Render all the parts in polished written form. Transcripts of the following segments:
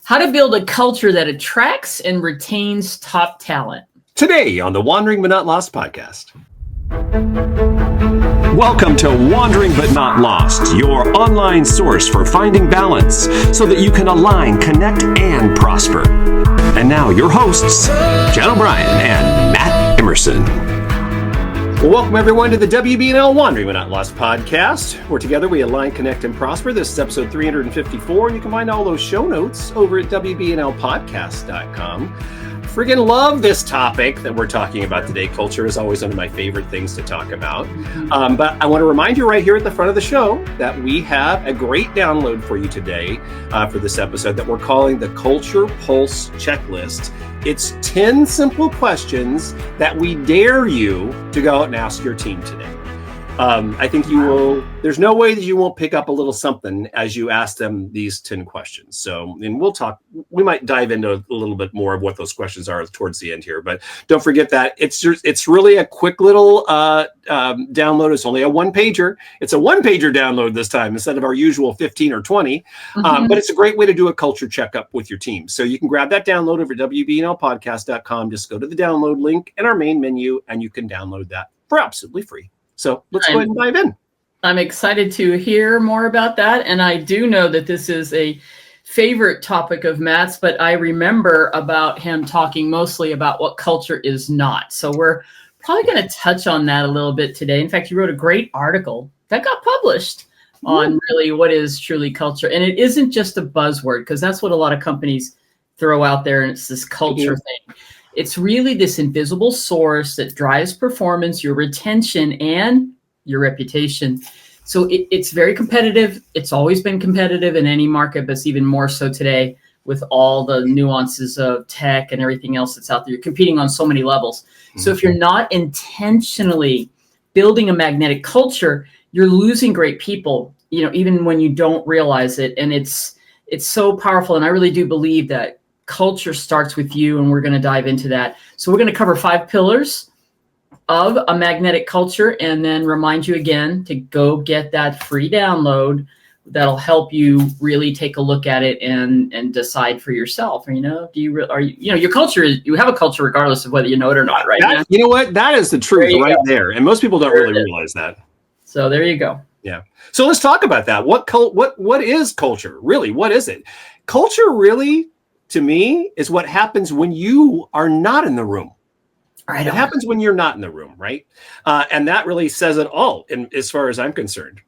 How to build a culture that attracts and retains top talent. Today on the Wandering But Not Lost podcast. Welcome to Wandering But Not Lost, your online source for finding balance so that you can align, connect, and prosper. And now your hosts, Jen O'Brien and Matt Emerson. Well, welcome everyone to the WBNL Wandering But Not Lost podcast, where together we align, connect, and prosper. This is episode 354, and you can find all those show notes over at WBNLpodcast.com. Friggin' love this topic that we're talking about today. Culture is always one of my favorite things to talk about. But I want to remind you right here at the front of the show that we have a great download for you today for this episode that we're calling the Culture Pulse Checklist. It's 10 simple questions that we dare you to go out and ask your team today. I think you will, there's no way that you won't pick up a little something as you ask them these 10 questions. So, and we might dive into a little bit more of what those questions are towards the end here, but don't forget that it's really a quick little download. It's only a one-pager. It's a one-pager download this time instead of our usual 15 or 20. But it's a great way to do a culture checkup with your team. So you can grab that download over at WBNLpodcast.com. Just go to the download link in our main menu and you can download that for absolutely free. So let's go ahead and dive in. I'm excited to hear more about that. And I do know that this is a favorite topic of Matt's, but I remember about him talking mostly about what culture is not. So we're probably going to touch on that a little bit today. In fact, you wrote a great article that got published on really what is truly culture. And it isn't just a buzzword, because that's what a lot of companies throw out there. And it's this culture thing. It's really this invisible source that drives performance, your retention, and your reputation. So it's very competitive. It's always been competitive in any market, but it's even more so today with all the nuances of tech and everything else that's out there. You're competing on so many levels. So if you're not intentionally building a magnetic culture, you're losing great people, even when you don't realize it. And it's so powerful. And I really do believe that culture starts with you, and we're going to dive into that. So we're going to cover 5 pillars of a magnetic culture, and then remind you again to go get that free download that'll help you really take a look at it and decide for yourself. Your culture is, you have a culture regardless of whether you know it or not, right? You know what? That is the truth right there. And most people don't really realize that. So there you go. Yeah. So let's talk about that. What is culture? Really, what is it? Culture really, to me, is what happens when you are not in the room. Right. It happens when you're not in the room, right? And that really says it all, as far as I'm concerned,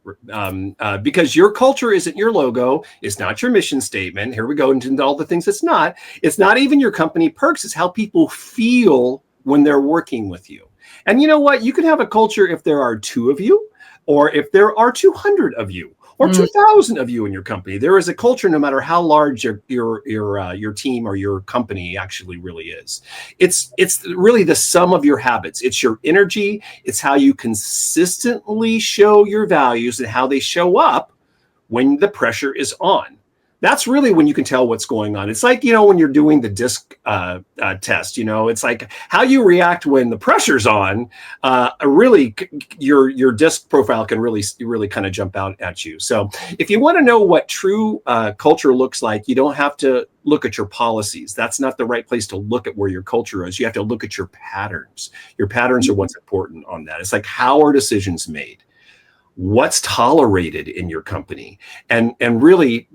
because your culture isn't your logo. It's not your mission statement. Here we go into all the things it's not. It's not even your company perks. It's how people feel when they're working with you. And you know what? You can have a culture if there are 2 of you, or if there are 200 of you, or 2,000 of you in your company. There is a culture no matter how large your team or your company actually really is. It's really the sum of your habits. It's your energy. It's how you consistently show your values and how they show up when the pressure is on. That's really when you can tell what's going on. It's like, when you're doing the DISC test, it's like how you react when the pressure's on. Really, your DISC profile can really kind of jump out at you. So if you want to know what true culture looks like, you don't have to look at your policies. That's not the right place to look at where your culture is. You have to look at your patterns. Your patterns are what's important on that. It's like, how are decisions made? What's tolerated in your company, and really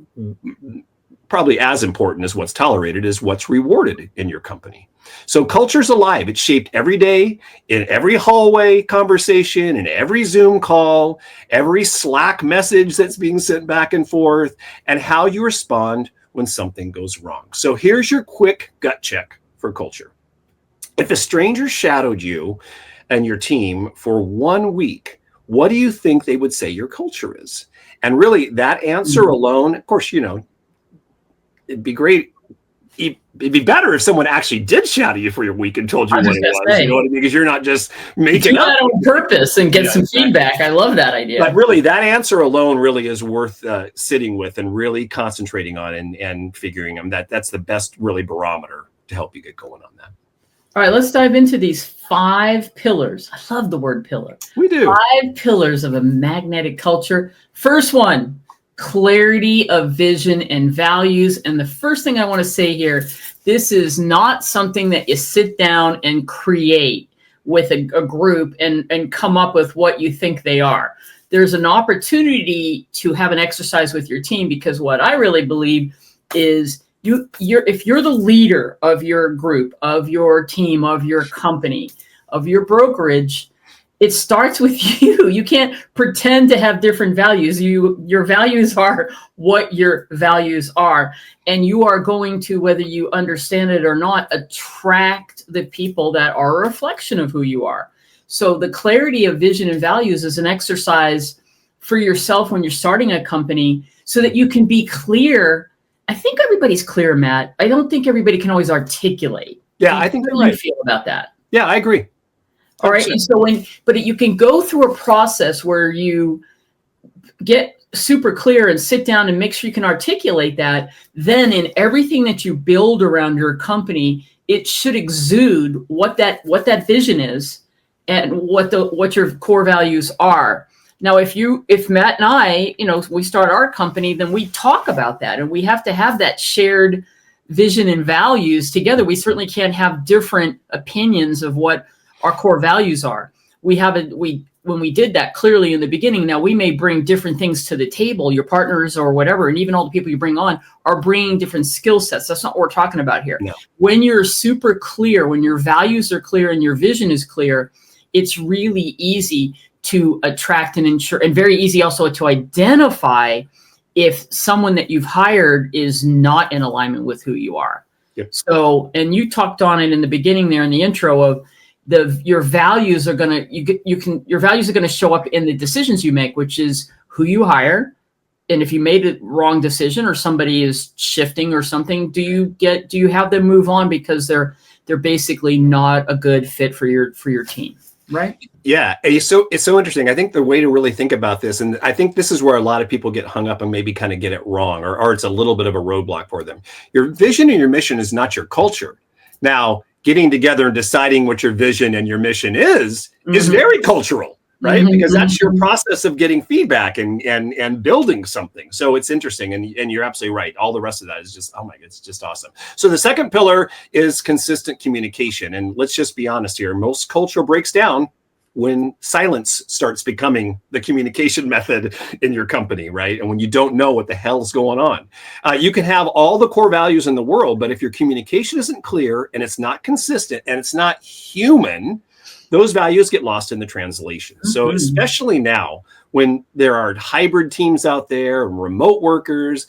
probably as important as what's tolerated is what's rewarded in your company. So culture's alive. It's shaped every day, in every hallway conversation, in every Zoom call, every Slack message that's being sent back and forth, and how you respond when something goes wrong. So here's your quick gut check for culture. If a stranger shadowed you and your team for 1 week, what do you think they would say your culture is? And really, that answer alone, of course, it'd be great. It'd be better if someone actually did shadow you for your week and told you what it was. You know what I mean? Because you're not just making up. Do that on purpose and get some feedback. I love that idea. But really, that answer alone really is worth sitting with and really concentrating on and figuring them. That's the best really barometer to help you get going on that. All right, let's dive into these 5 pillars. I love the word pillar. We do. 5 pillars of a magnetic culture. First one, clarity of vision and values. And the first thing I want to say here, this is not something that you sit down and create with a group and come up with what you think they are. There's an opportunity to have an exercise with your team, because what I really believe is if you're the leader of your group, of your team, of your company, of your brokerage, it starts with you. You can't pretend to have different values. Your values are what your values are. And you are going to, whether you understand it or not, attract the people that are a reflection of who you are. So the clarity of vision and values is an exercise for yourself when you're starting a company, so that you can be clear. I think everybody's clear, Matt. I don't think everybody can always articulate. Yeah, I think you're right. How do you feel about that? Yeah, I agree. 100%. All right. And so but you can go through a process where you get super clear and sit down and make sure you can articulate that. Then in everything that you build around your company, it should exude what that vision is and what your core values are. Now, if Matt and I, we start our company, then we talk about that, and we have to have that shared vision and values together. We certainly can't have different opinions of what our core values are. When we did that clearly in the beginning, now we may bring different things to the table, your partners or whatever, and even all the people you bring on are bringing different skill sets. That's not what we're talking about here. No. When you're super clear, when your values are clear and your vision is clear, it's really easy to attract and ensure, and very easy also to identify if someone that you've hired is not in alignment with who you are. Yep. So, and you talked on it in the beginning there in the intro of your values are going to show up in the decisions you make, which is who you hire. And if you made a wrong decision or somebody is shifting or something, do you have them move on because they're basically not a good fit for your team? Right. Yeah. It's so interesting. I think the way to really think about this, and I think this is where a lot of people get hung up and maybe kind of get it wrong, or it's a little bit of a roadblock for them. Your vision and your mission is not your culture. Now, getting together and deciding what your vision and your mission is very cultural, right? Mm-hmm. Because that's your process of getting feedback and building something. So it's interesting. And you're absolutely right. All the rest of that is just, oh my God, it's just awesome. So the second pillar is consistent communication. And let's just be honest here. Most culture breaks down when silence starts becoming the communication method in your company, right? And when you don't know what the hell's going on. You can have all the core values in the world, but if your communication isn't clear and it's not consistent and it's not human, those values get lost in the translation. Mm-hmm. So especially now when there are hybrid teams out there, remote workers,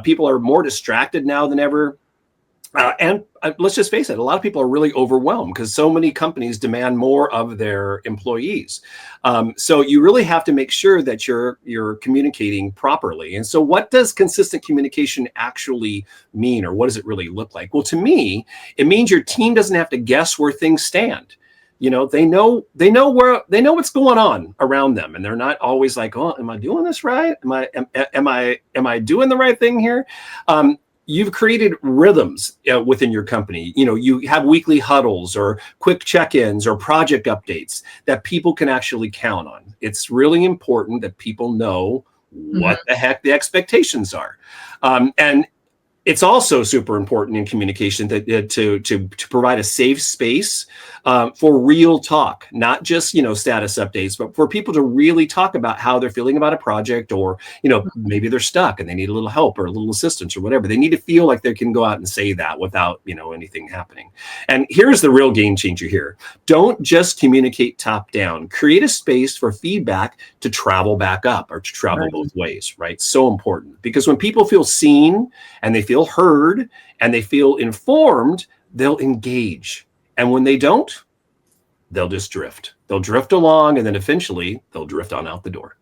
people are more distracted now than ever. And let's just face it, a lot of people are really overwhelmed because so many companies demand more of their employees. So you really have to make sure that you're communicating properly. And so what does consistent communication actually mean, or what does it really look like? Well, to me, it means your team doesn't have to guess where things stand. They know what's going on around them, and they're not always like, oh, am I doing this right? Am I doing the right thing here? You've created rhythms within your company. You have weekly huddles or quick check-ins or project updates that people can actually count on. It's really important that people know what the heck the expectations are. And it's also super important in communication that to provide a safe space for real talk, not just status updates, but for people to really talk about how they're feeling about a project, or maybe they're stuck and they need a little help or a little assistance or whatever. They need to feel like they can go out and say that without anything happening. And here's the real game changer here: don't just communicate top down. Create a space for feedback to travel back up, or to travel both ways. Right? So important, because when people feel seen and they feel heard and they feel informed, they'll engage. And when they don't, they'll just drift. They'll drift along, and then eventually they'll drift on out the door.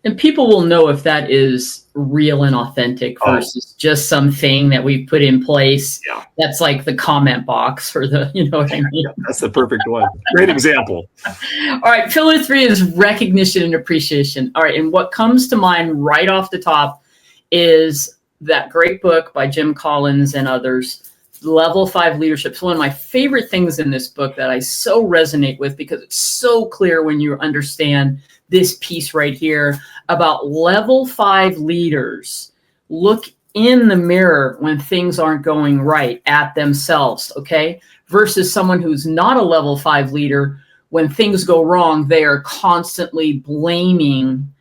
And people will know if that is real and authentic versus just something that we put in place. Yeah. That's like the comment box for the, what I mean? Yeah, that's the perfect one. Great example. All right. Pillar 3 is recognition and appreciation. All right. And what comes to mind right off the top is that great book by Jim Collins and others, Level 5 Leadership. It's one of my favorite things in this book that I so resonate with, because it's so clear when you understand this piece right here about level 5 leaders look in the mirror when things aren't going right at themselves, okay? Versus someone who's not a level 5 leader, when things go wrong, they are constantly blaming.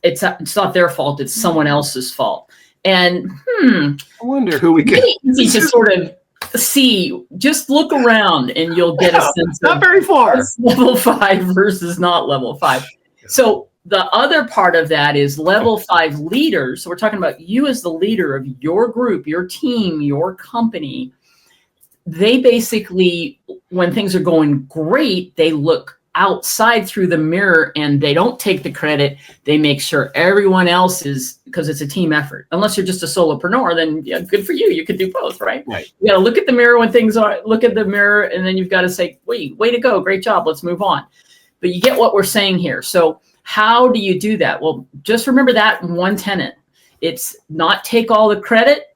It's not their fault, it's someone else's fault. And I wonder who we get. Easy to sort of see, just look around and you'll get a sense not of very far. level 5 versus not level 5. So the other part of that is level 5 leaders. So we're talking about you as the leader of your group, your team, your company. They basically, when things are going great, they look outside through the mirror and they don't take the credit. They make sure everyone else is, because it's a team effort. Unless you're just a solopreneur, then yeah, good for you. You could do both, right? Right. You got to look at the mirror when things are, look at the mirror, and then you've got to say, wait, way to go. Great job. Let's move on. But you get what we're saying here. So how do you do that? Well, just remember that one tenet. It's not take all the credit.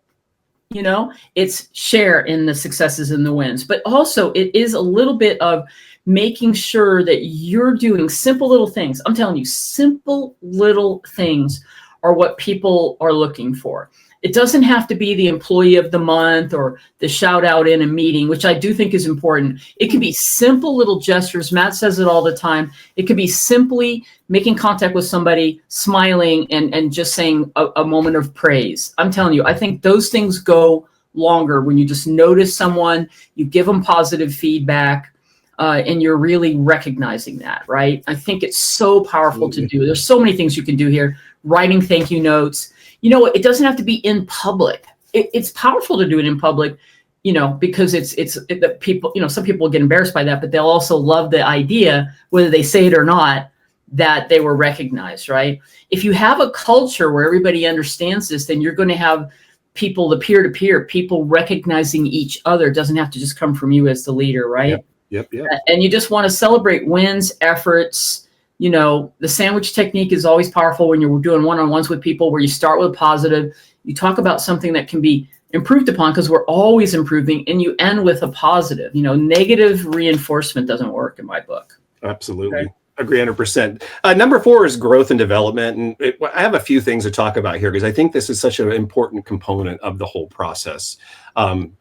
You know, it's share in the successes and the wins, but also it is a little bit of making sure that you're doing simple little things. I'm telling you, simple little things are what people are looking for. It doesn't have to be the employee of the month or the shout out in a meeting, which I do think is important. It can be simple little gestures. Matt says it all the time. It could be simply making contact with somebody, smiling, and just saying a moment of praise. I'm telling you, I think those things go longer when you just notice someone, you give them positive feedback, and you're really recognizing that, right? I think it's so powerful to do. There's so many things you can do here. Writing thank you notes. You know, it doesn't have to be in public. It's powerful to do it in public, you know, because it's the people, you know, some people get embarrassed by that, but they'll also love the idea, whether they say it or not, that they were recognized, right? If you have a culture where everybody understands this, then you're going to have people, the peer-to-peer, people recognizing each other. It doesn't have to just come from you as the leader, right? Yep. And you just want to celebrate wins, efforts. You know, the sandwich technique is always powerful when you're doing one-on-ones with people, where you start with a positive, you talk about something that can be improved upon, because we're always improving, and you end with a positive. You know, negative reinforcement doesn't work in my book. Absolutely. Okay. Agree 100%. Number 4 is growth and development. And I have a few things to talk about here, because I think this is such an important component of the whole process.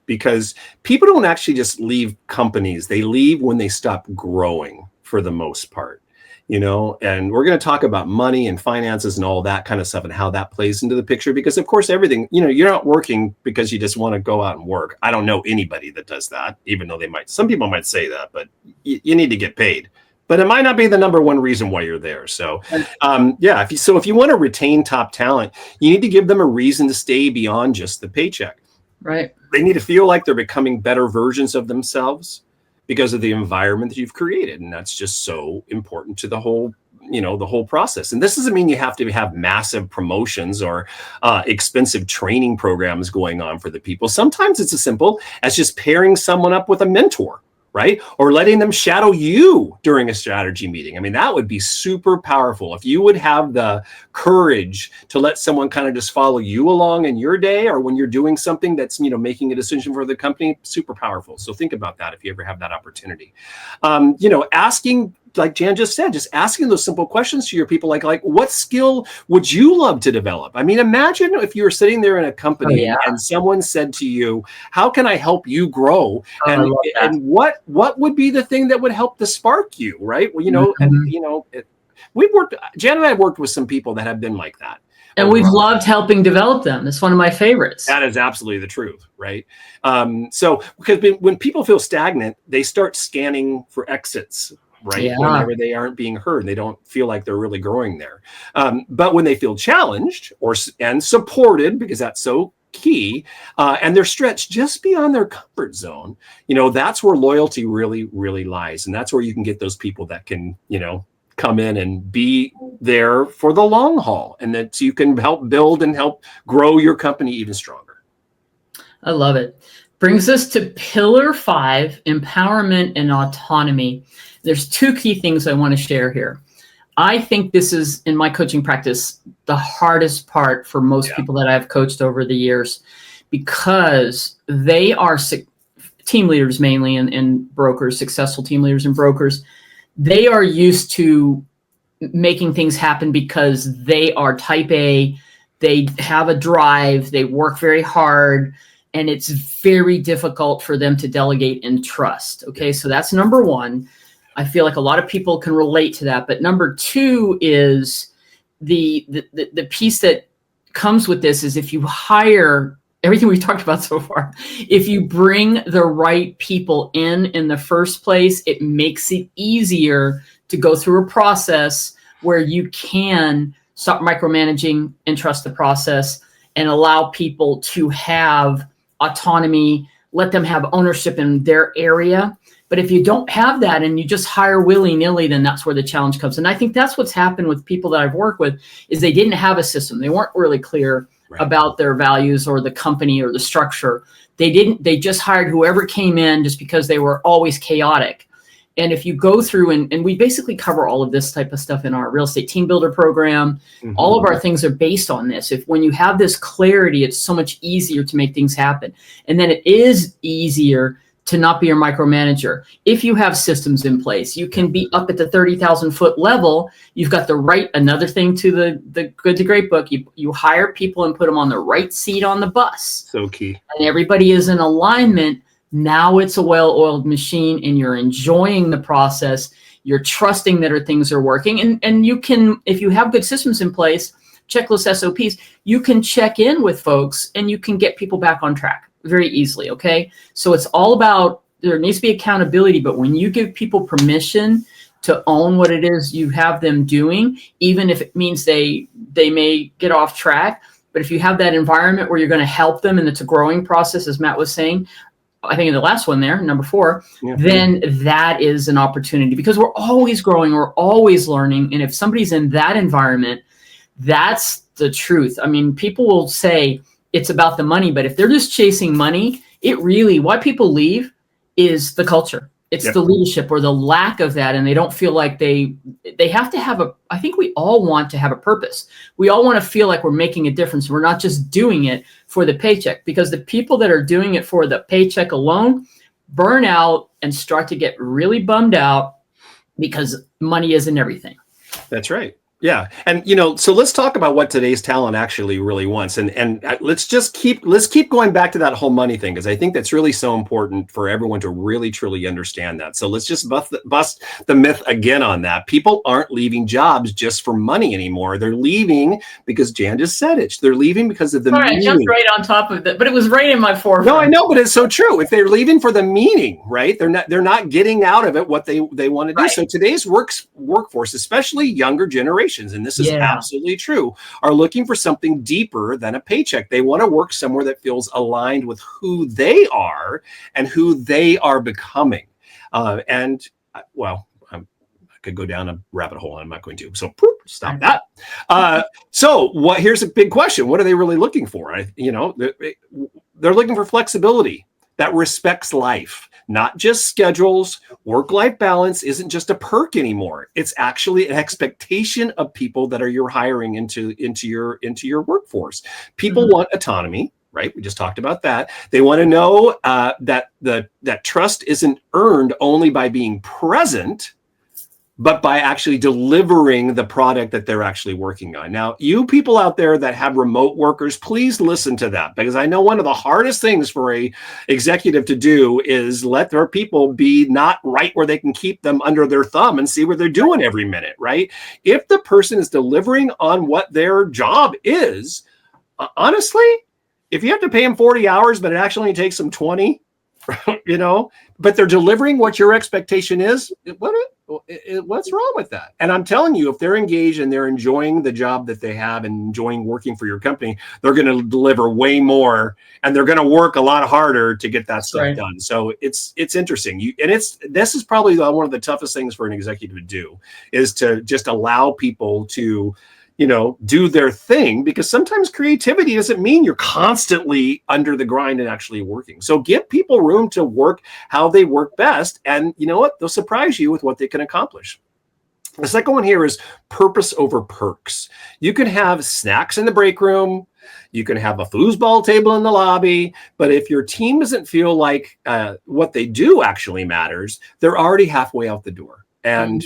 Because people don't actually just leave companies. They leave when they stop growing, for the most part. You know, and we're going to talk about money and finances and all that kind of stuff and how that plays into the picture, because of course, everything, you know, you're not working because you just want to go out and work. I don't know anybody that does that, even though some people might say that, but you need to get paid, but it might not be the number one reason why you're there. So, if you want to retain top talent, you need to give them a reason to stay beyond just the paycheck. Right. They need to feel like they're becoming better versions of themselves, because of the environment that you've created. And that's just so important to the whole process. And this doesn't mean you have to have massive promotions or expensive training programs going on for the people. Sometimes it's as simple as just pairing someone up with a mentor, right? Or letting them shadow you during a strategy meeting. I mean, that would be super powerful. If you would have the courage to let someone kind of just follow you along in your day, or when you're doing something that's, you know, making a decision for the company, super powerful. So think about that if you ever have that opportunity. Asking, like Jan just said, just asking those simple questions to your people, like what skill would you love to develop? I mean, imagine if you were sitting there in a company and someone said to you, how can I help you grow? And what would be the thing that would help to spark you, right? Well, Jan and I worked with some people that have been like that. And we've loved helping develop them. It's one of my favorites. That is absolutely the truth, right? So because when people feel stagnant, they start scanning for exits, right? Yeah. Whenever they aren't being heard, they don't feel like they're really growing there. But when they feel challenged and supported, because that's so key, and they're stretched just beyond their comfort zone, you know, that's where loyalty really, really lies. And that's where you can get those people that can, you know, come in and be there for the long haul, and that you can help build and help grow your company even stronger. I love it. Brings us to pillar 5, empowerment and autonomy. There's 2 key things I want to share here. I think this is, in my coaching practice, the hardest part for most people that I've coached over the years, because they are team leaders mainly, and brokers, successful team leaders and brokers. They are used to making things happen because they are type A, they have a drive, they work very hard, and it's very difficult for them to delegate and trust. Okay, so that's number one. I feel like a lot of people can relate to that. But number two is the piece that comes with this is if you hire everything we've talked about so far, if you bring the right people in the first place, it makes it easier to go through a process where you can stop micromanaging and trust the process and allow people to have autonomy, let them have ownership in their area. But if you don't have that and you just hire willy-nilly, then that's where the challenge comes. And I think that's what's happened with people that I've worked with is they didn't have a system. They weren't really clear about their values or the company or the structure. They just hired whoever came in just because they were always chaotic. And if you go through and we basically cover all of this type of stuff in our real estate team builder program, all of our things are based on this. When you have this clarity, it's so much easier to make things happen. And then it is easier to not be a micromanager. If you have systems in place, you can be up at the 30,000 foot level. You've got the right, another thing to the Good to Great book, you hire people and put them on the right seat on the bus. So key. And everybody is in alignment. Now it's a well-oiled machine and you're enjoying the process. You're trusting that things are working. And you can, if you have good systems in place, checklist SOPs, you can check in with folks and you can get people back on track very easily. Okay. So it's all about, there needs to be accountability, but when you give people permission to own what it is you have them doing, even if it means they may get off track, but if you have that environment where you're going to help them and it's a growing process, as Matt was saying, I think in the last one there, number 4, then that is an opportunity because we're always growing, we're always learning. And if somebody's in that environment, that's the truth. I mean, people will say it's about the money, but if they're just chasing money, why people leave is the culture. It's the leadership or the lack of that. And they don't feel like they have to have I think we all want to have a purpose. We all want to feel like we're making a difference. We're not just doing it for the paycheck, because the people that are doing it for the paycheck alone burn out and start to get really bummed out because money isn't everything. That's right. Yeah. And, so let's talk about what today's talent actually really wants. And let's keep going back to that whole money thing, because I think that's really so important for everyone to really, truly understand that. So let's just bust the myth again on that. People aren't leaving jobs just for money anymore. They're leaving because Jan just said it. They're leaving because of the meaning. I jumped right on top of that, but it was right in my forefront. No, I know, but it's so true. If they're leaving for the meaning, right? They're not getting out of it what they want to do. Right. So today's workforce, especially younger generations, and this is absolutely true, are looking for something deeper than a paycheck. They want to work somewhere that feels aligned with who they are and who they are becoming. I could go down a rabbit hole. I'm not going to. So stop that. Here's a big question. What are they really looking for? They're looking for flexibility that respects life, not just schedules. Work-life balance isn't just a perk anymore. It's actually an expectation of people that you're hiring into your workforce. People want autonomy, right? We just talked about that. They want to know that trust isn't earned only by being present, but by actually delivering the product that they're actually working on. Now, you people out there that have remote workers, please listen to that, because I know one of the hardest things for a executive to do is let their people be not right where they can keep them under their thumb and see what they're doing every minute, right? If the person is delivering on what their job is, honestly, if you have to pay them 40 hours, but it actually takes them 20, but they're delivering what your expectation is, what's wrong with that? And I'm telling you, if they're engaged and they're enjoying the job that they have and enjoying working for your company, they're going to deliver way more, and they're going to work a lot harder to get that stuff done. So it's interesting. This is probably one of the toughest things for an executive to do, is to just allow people to do their thing, because sometimes creativity doesn't mean you're constantly under the grind and actually working. So give people room to work how they work best. And you know what? They'll surprise you with what they can accomplish. The second one here is purpose over perks. You can have snacks in the break room. You can have a foosball table in the lobby. But if your team doesn't feel like what they do actually matters, they're already halfway out the door. And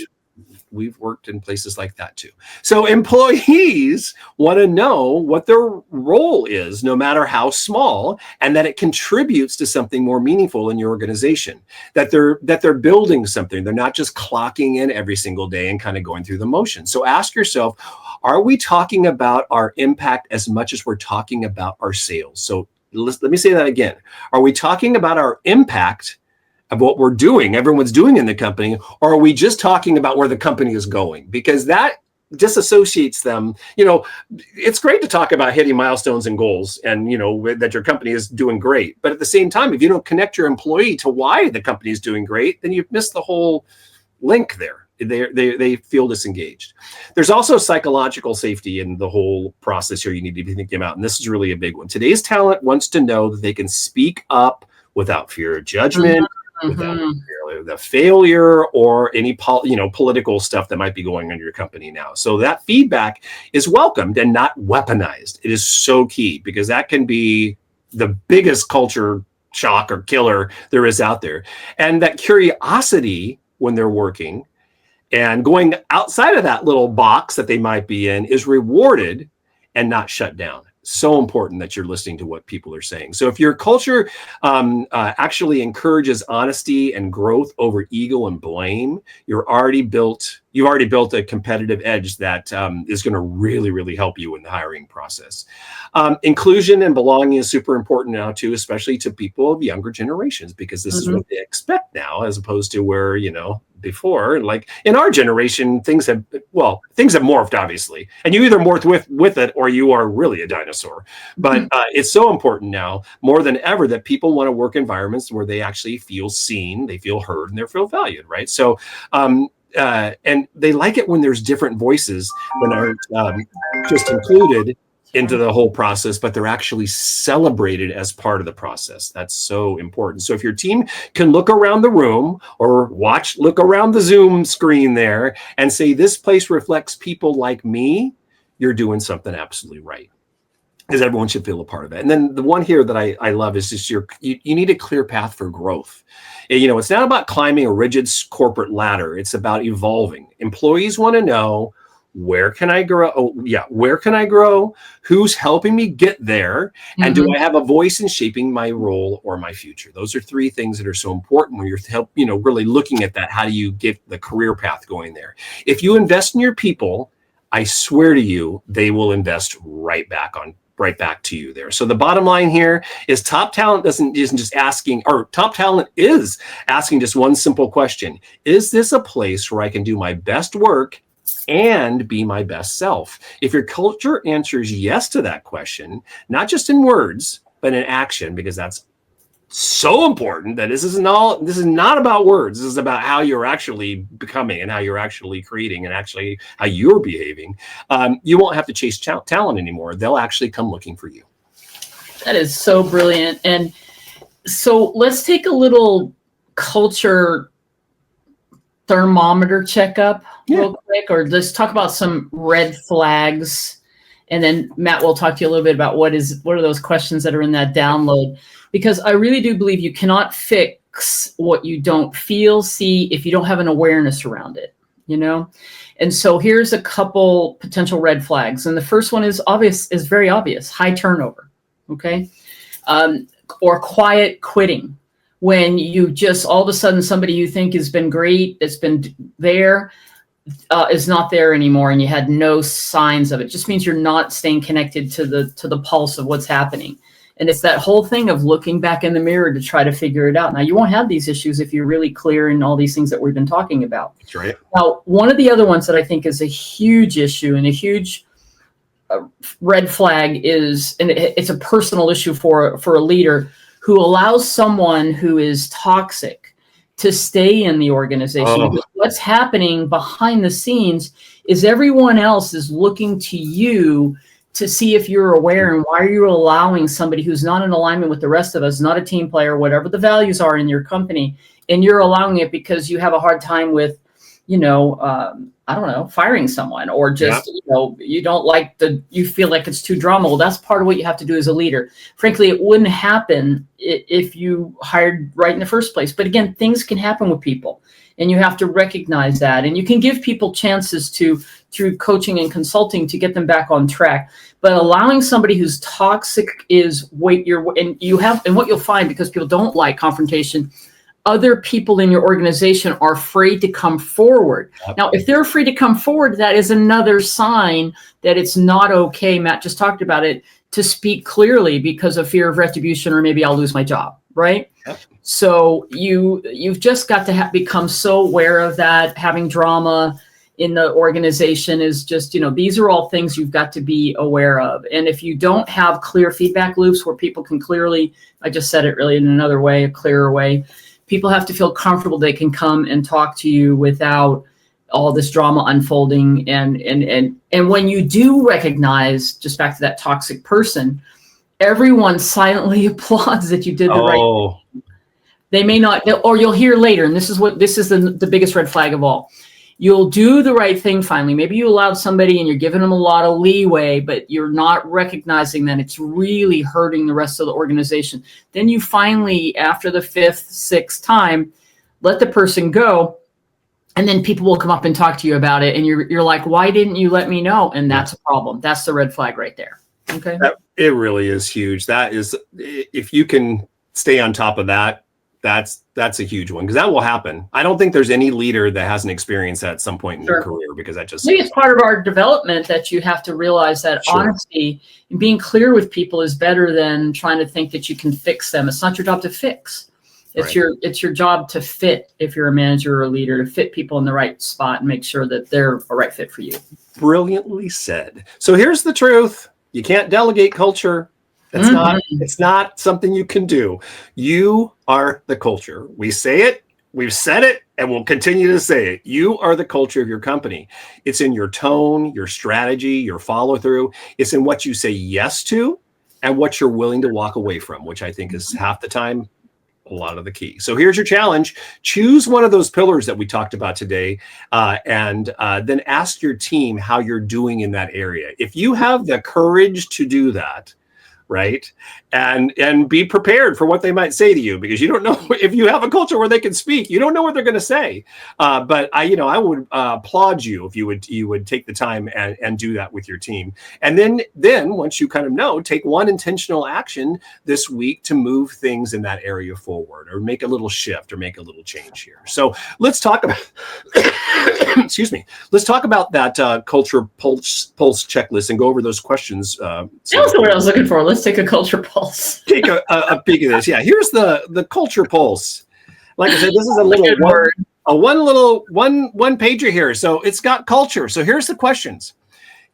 we've worked in places like that too. So employees want to know what their role is, no matter how small, and that it contributes to something more meaningful in your organization, that they're building something. They're not just clocking in every single day and kind of going through the motions. So ask yourself, are we talking about our impact as much as we're talking about our sales? So let me say that again. Are we talking about our impact of what we're doing, everyone's doing in the company, or are we just talking about where the company is going? Because that disassociates them. It's great to talk about hitting milestones and goals and, that your company is doing great. But at the same time, if you don't connect your employee to why the company is doing great, then you've missed the whole link there. They feel disengaged. There's also psychological safety in the whole process here you need to be thinking about. And this is really a big one. Today's talent wants to know that they can speak up without fear of judgment, without fear of the failure or any political stuff that might be going on in your company now. So that feedback is welcomed and not weaponized. It is so key, because that can be the biggest culture shock or killer there is out there. And that curiosity when they're working and going outside of that little box that they might be in is rewarded and not shut down. So important that you're listening to what people are saying. So if your culture actually encourages honesty and growth over ego and blame, you've already built a competitive edge that is going to really, really help you in the hiring process. Inclusion and belonging is super important now too, especially to people of younger generations, because this is what they expect now, as opposed to where, before, like in our generation, things have morphed, obviously, and you either morph with it or you are really a dinosaur. But it's so important now more than ever that people want to work environments where they actually feel seen, they feel heard, and they feel valued, right? So and they like it when there's different voices that aren't just included into the whole process, but they're actually celebrated as part of the process. That's so important. So if your team can look around the room or look around the Zoom screen there and say, this place reflects people like me, you're doing something absolutely right, because everyone should feel a part of it. And then the one here that I love is just you need a clear path for growth. It's not about climbing a rigid corporate ladder. It's about evolving. Employees want to know, where can I grow? Where can I grow? Who's helping me get there? And do I have a voice in shaping my role or my future? Those are three things that are so important when you're really looking at that. How do you get the career path going there? If you invest in your people, I swear to you, they will invest right back to you there. So the bottom line here is top talent isn't just asking, or top talent is asking just one simple question. Is this a place where I can do my best work and be my best self? If your culture answers yes to that question, not just in words, but in action, because that's so important, that this is not about words. This is about how you're actually becoming and how you're actually creating and actually how you're behaving. You won't have to chase talent anymore. They'll actually come looking for you. That is so brilliant. And so let's take a little culture thermometer checkup real quick, or let's talk about some red flags. And then Matt will talk to you a little bit about what are those questions that are in that download, because I really do believe you cannot fix what you don't feel, see, if you don't have an awareness around it, And so here's a couple potential red flags. And the first one is very obvious, high turnover. Okay. Or quiet quitting. When you just all of a sudden somebody you think has been great, that's been there, is not there anymore, and you had no signs of it. Just means you're not staying connected to the pulse of what's happening. And it's that whole thing of looking back in the mirror to try to figure it out. Now, you won't have these issues if you're really clear in all these things that we've been talking about. That's right. Now, one of the other ones that I think is a huge issue and a huge red flag is, and it's a personal issue for a leader who allows someone who is toxic to stay in the organization. Because what's happening behind the scenes is everyone else is looking to you to see if you're aware, and why are you allowing somebody who's not in alignment with the rest of us, not a team player, whatever the values are in your company, and you're allowing it because you have a hard time with I don't know, firing someone, or just, you don't like you feel like it's too drama. Well, that's part of what you have to do as a leader. Frankly, it wouldn't happen if you hired right in the first place. But again, things can happen with people, and you have to recognize that. And you can give people chances through coaching and consulting to get them back on track. But allowing somebody who's toxic is what you'll find, because people don't like confrontation, other people in your organization are afraid to come forward. Now, if they're afraid to come forward, that is another sign that it's not okay. Matt just talked about it, to speak clearly because of fear of retribution, or maybe I'll lose my job, right? Yep. So you've just got to become so aware of that. Having drama in the organization is just, these are all things you've got to be aware of. And if you don't have clear feedback loops where people can clearly, I just said it really in another way, a clearer way, people have to feel comfortable they can come and talk to you without all this drama unfolding. And when you do recognize, just back to that toxic person, everyone silently applauds that you did the right thing. They may not, or you'll hear later, and this is the biggest red flag of all. You'll do the right thing finally. Maybe you allowed somebody and you're giving them a lot of leeway, but you're not recognizing that it's really hurting the rest of the organization. Then you finally, after the 5th, 6th time, let the person go. And then people will come up and talk to you about it. And you're like, why didn't you let me know? And that's a problem. That's the red flag right there. Okay. It really is huge. That is, if you can stay on top of that, that's a huge one, because that will happen. I don't think there's any leader that hasn't experienced that at some point in their career, because that just, I think it's part of our development that you have to realize that honesty and being clear with people is better than trying to think that you can fix them. It's not your job to fix. It's your job to fit. If you're a manager or a leader, to fit people in the right spot and make sure that they're a right fit for you. Brilliantly said. So here's the truth. You can't delegate culture. It's not something you can do. You are the culture. We say it, we've said it, and we'll continue to say it. You are the culture of your company. It's in your tone, your strategy, your follow through. It's in what you say yes to and what you're willing to walk away from, which I think is half the time a lot of the key. So here's your challenge. Choose one of those pillars that we talked about today, and then ask your team how you're doing in that area. If you have the courage to do that, right? And be prepared for what they might say to you, because you don't know if you have a culture where they can speak, you don't know what they're going to say. But I would applaud you if you would take the time and do that with your team. And then once you kind of know, take one intentional action this week to move things in that area forward, or make a little shift, or make a little change here. So let's talk about, excuse me, let's talk about that culture pulse checklist and go over those questions. That's what I was looking for. Let's take a culture pulse. Take a peek at this. Yeah, here's the culture pulse. Like I said, this is a one pager here. So it's got culture. So here's the questions.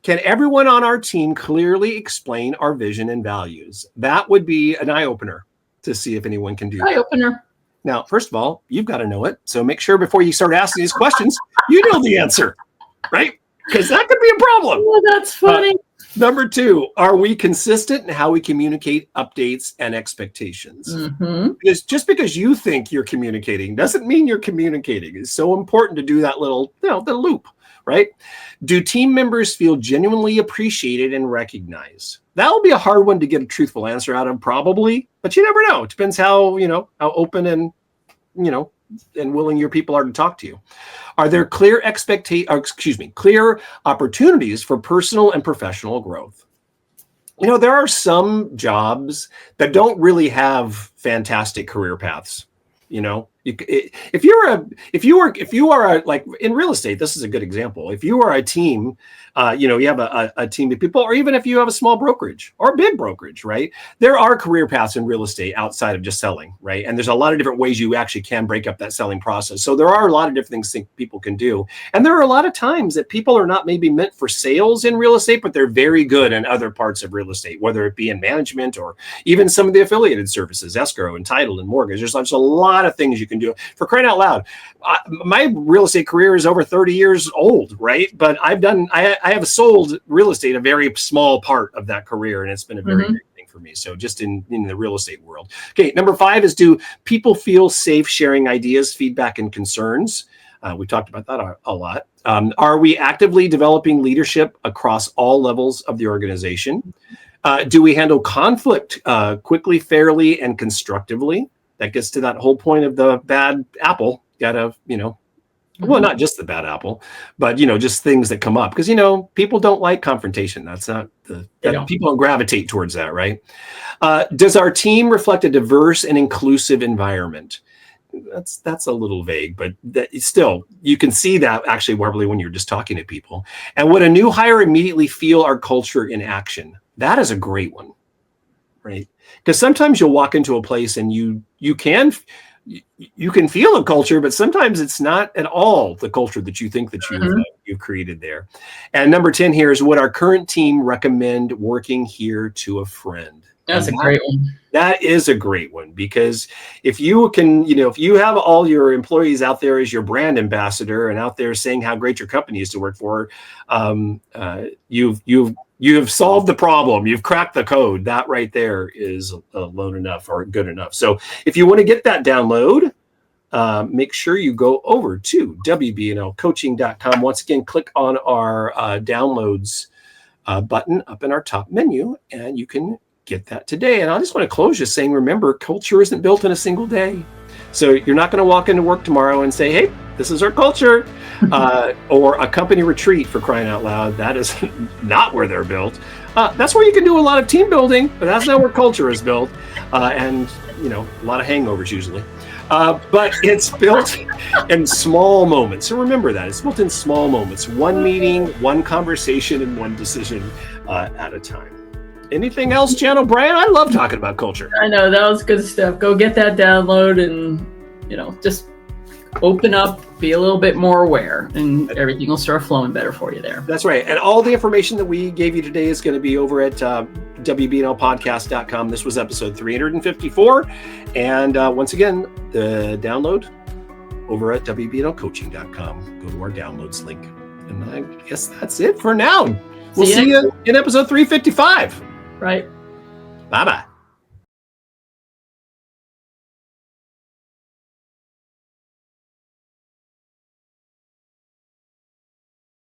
Can everyone on our team clearly explain our vision and values? That would be an eye opener to see if anyone can do that. Eye opener. Now, first of all, you've got to know it. So make sure before you start asking these questions, you know the answer, right? Because that could be a problem. Oh, that's funny. Number 2, are we consistent in how we communicate updates and expectations? Because just because you think you're communicating doesn't mean you're communicating. It's so important to do that little, the loop, right? Do team members feel genuinely appreciated and recognized? That will be a hard one to get a truthful answer out of, probably, but you never know. It depends how open and, and willing your people are to talk to you. Are there clear clear opportunities for personal and professional growth? There are some jobs that don't really have fantastic career paths. If you are like in real estate, this is a good example. If you are a team, you have a team of people, or even if you have a small brokerage or a big brokerage, right? There are career paths in real estate outside of just selling, right? And there's a lot of different ways you actually can break up that selling process. So there are a lot of different things people can do. And there are a lot of times that people are not maybe meant for sales in real estate, but they're very good in other parts of real estate, whether it be in management or even some of the affiliated services, escrow and title and mortgage. There's a lot of things you can do. For crying out loud, my real estate career is over 30 years old, right? But I have sold real estate, a very small part of that career, and it's been a very big thing for me. So just in the real estate world. Okay, number 5 is, do people feel safe sharing ideas, feedback, and concerns? We talked about that a lot. Are we actively developing leadership across all levels of the organization? Do we handle conflict quickly, fairly, and constructively? That gets to that whole point of the bad apple. Gotta, well, not just the bad apple, but, just things that come up. Because, people don't like confrontation. That's not people don't gravitate towards that, right? Does our team reflect a diverse and inclusive environment? That's a little vague, but still, you can see that actually, Warbly, when you're just talking to people. And would a new hire immediately feel our culture in action? That is a great one, right? Because sometimes you'll walk into a place and you can feel a culture, but sometimes it's not at all the culture that you think that you've created there. And number 10 here is, would our current team recommend working here to a friend? That's a great one. That is a great one, because if you can, if you have all your employees out there as your brand ambassador and out there saying how great your company is to work for, you've solved the problem. You've cracked the code. That right there is load enough or good enough. So if you want to get that download, make sure you go over to WBNLcoaching.com. Once again, click on our downloads button up in our top menu, and you can get that today. And I just want to close just saying, remember, culture isn't built in a single day. So you're not going to walk into work tomorrow and say, hey, this is our culture, or a company retreat, for crying out loud. That is not where they're built. That's where you can do a lot of team building, but that's not where culture is built. And, a lot of hangovers usually. But it's built in small moments. So remember that. It's built in small moments. One meeting, one conversation, and one decision at a time. Anything else, Jan O'Brien? I love talking about culture. I know, that was good stuff. Go get that download and, just open up, be a little bit more aware, and everything will start flowing better for you there. That's right. And all the information that we gave you today is going to be over at WBNLpodcast.com. This was episode 354. And once again, the download over at WBNLcoaching.com. Go to our downloads link. And I guess that's it for now. We'll see you in episode 355. Right. Bye-bye.